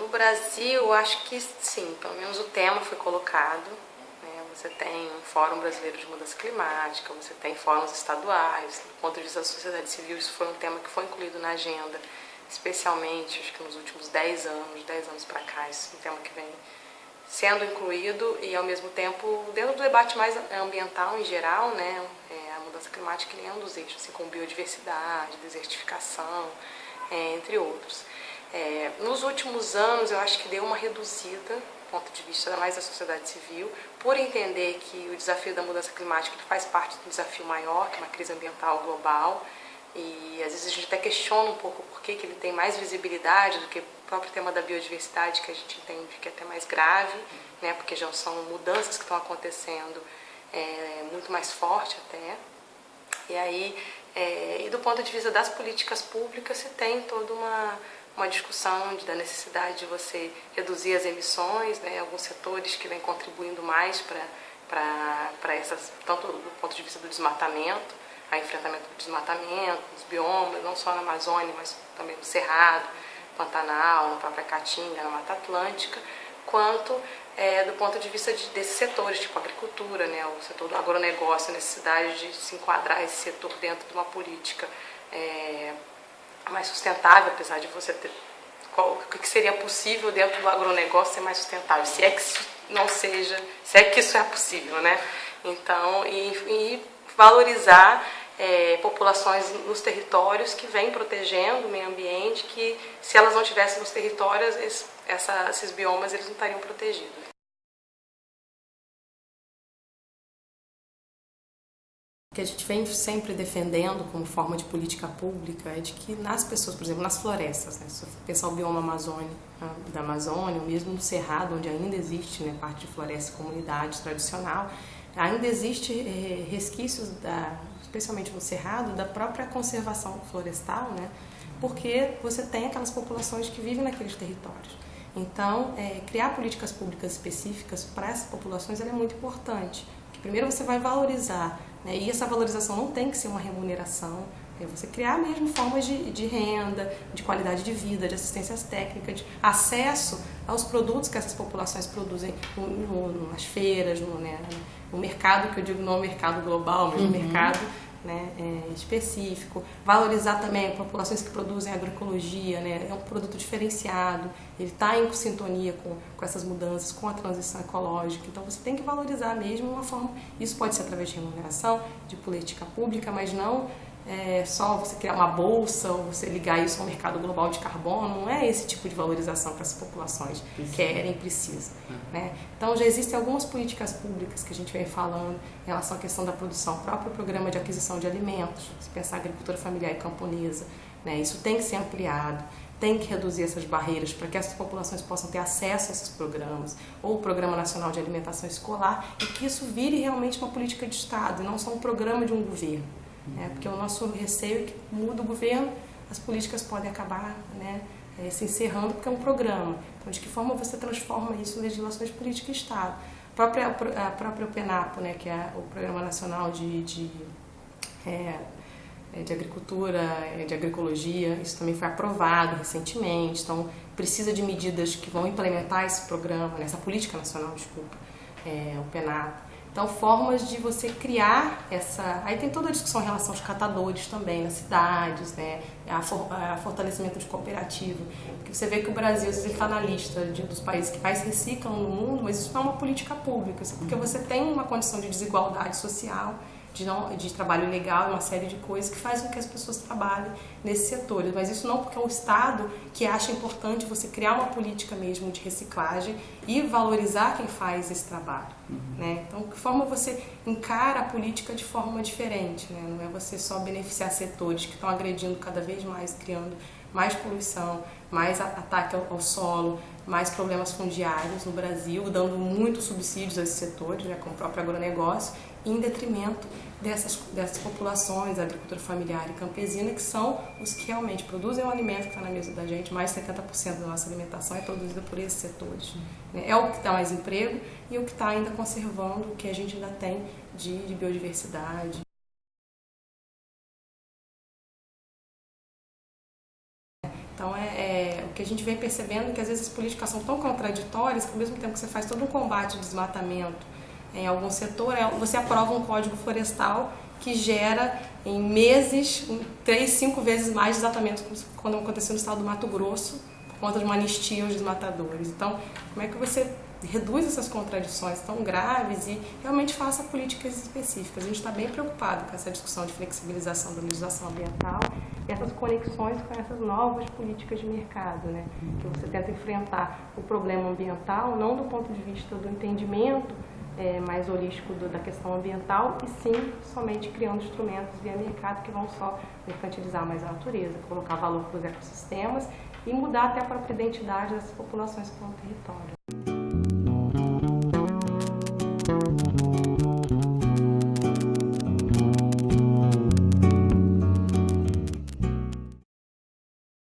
Brasil, acho que sim, pelo menos o tema foi colocado, né? Você tem um Fórum Brasileiro de Mudança Climática, você tem fóruns estaduais. Do ponto de vista da sociedade civil, isso foi um tema que foi incluído na agenda, especialmente, acho que nos últimos 10 anos para cá, isso é um tema que vem sendo incluído e, ao mesmo tempo, dentro do debate mais ambiental em geral, né? A mudança climática é um dos eixos, assim como biodiversidade, desertificação, entre outros. Nos últimos anos, eu acho que deu uma reduzida, do ponto de vista mais da sociedade civil, por entender que o desafio da mudança climática faz parte de um desafio maior, que é uma crise ambiental global, e às vezes a gente até questiona um pouco por que ele tem mais visibilidade do que o próprio tema da biodiversidade, que a gente entende que é até mais grave, né, porque já são mudanças que estão acontecendo muito mais forte até. E aí, e do ponto de vista das políticas públicas, você tem toda uma discussão da necessidade de você reduzir as emissões, né, alguns setores que vêm contribuindo mais para essas, tanto do ponto de vista do desmatamento, a enfrentamento do desmatamento, dos biomas, não só na Amazônia, mas também no Cerrado, Pantanal, na própria Caatinga, na Mata Atlântica, quanto do ponto de vista desses setores, tipo agricultura, né, o setor do agronegócio, a necessidade de se enquadrar esse setor dentro de uma política mais sustentável, apesar de você ter o que seria possível dentro do agronegócio ser mais sustentável, se é que não seja, se é que isso é possível, né? Então, e valorizar populações nos territórios que vêm protegendo o meio ambiente, que se elas não estivessem nos territórios, esses biomas eles não estariam protegidos. O que a gente vem sempre defendendo como forma de política pública é de que nas pessoas, por exemplo, nas florestas, né, se você pensar o bioma da Amazônia, ou mesmo no Cerrado, onde ainda existe, né, parte de floresta e comunidade tradicional, ainda existe resquícios, especialmente no Cerrado, da própria conservação florestal, né, porque você tem aquelas populações que vivem naqueles territórios. Então, criar políticas públicas específicas para essas populações é muito importante. Porque primeiro você vai valorizar, né, e essa valorização não tem que ser uma remuneração, é você criar mesmo formas de renda, de qualidade de vida, de assistências técnicas, de acesso aos produtos que essas populações produzem nas feiras, no mercado, que eu digo não é mercado global, mas no mercado, né, específico. Valorizar também populações que produzem agroecologia, né, é um produto diferenciado, ele está em sintonia com essas mudanças, com a transição ecológica. Então você tem que valorizar mesmo uma forma, isso pode ser através de remuneração, de política pública, mas não só você criar uma bolsa ou você ligar isso ao mercado global de carbono. Não é esse tipo de valorização que essas populações querem e precisam, né? Então já existem algumas políticas públicas que a gente vem falando em relação à questão da produção, o próprio programa de aquisição de alimentos, se pensar agricultura familiar e camponesa, né? Isso tem que ser ampliado, tem que reduzir essas barreiras para que essas populações possam ter acesso a esses programas, ou o Programa Nacional de Alimentação Escolar, e que isso vire realmente uma política de Estado e não só um programa de um governo. Porque o nosso receio é que muda o governo, as políticas podem acabar, né, se encerrando, porque é um programa. Então, de que forma você transforma isso em legislações de política e Estado? A própria PNAPO, né, que é o Programa Nacional de Agricultura, de Agroecologia, isso também foi aprovado recentemente, então precisa de medidas que vão implementar esse programa, né, essa política nacional, desculpa, o PNAPO. Então, formas de você criar essa... Aí tem toda a discussão em relação aos catadores também, nas cidades, né? A fortalecimento de cooperativa. Porque você vê que o Brasil, às vezes, está na lista dos países que mais reciclam no mundo, mas isso não é uma política pública. Isso é porque você tem uma condição de desigualdade social, de trabalho ilegal e uma série de coisas que fazem com que as pessoas trabalhem nesses setores. Mas isso não porque é o Estado que acha importante você criar uma política mesmo de reciclagem e valorizar quem faz esse trabalho, né? Então, de que forma você encara a política de forma diferente, né? Não é você só beneficiar setores que estão agredindo cada vez mais, criando mais poluição, mais ataque ao solo, mais problemas fundiários no Brasil, dando muitos subsídios a esses setores, né, como o próprio agronegócio, em detrimento dessas populações, da agricultura familiar e campesina, que são os que realmente produzem o alimento que está na mesa da gente. Mais de 70% da nossa alimentação é produzida por esses setores, né? É o que dá mais emprego e o que está ainda conservando o que a gente ainda tem de biodiversidade. Então, porque a gente vem percebendo que às vezes as políticas são tão contraditórias que ao mesmo tempo que você faz todo um combate ao desmatamento em algum setor, você aprova um código florestal que gera em meses 3, 5 vezes mais desmatamento, quando aconteceu no estado do Mato Grosso, por conta de uma anistia aos desmatadores. Então, como é que você reduz essas contradições tão graves e realmente faça políticas específicas? A gente está bem preocupado com essa discussão de flexibilização da legislação ambiental e essas conexões com essas novas políticas de mercado, né? Que você tenta enfrentar o problema ambiental não do ponto de vista do entendimento mais holístico da questão ambiental, e sim somente criando instrumentos via mercado que vão só mercantilizar mais a natureza, colocar valor para os ecossistemas e mudar até a própria identidade dessas populações que estão no território.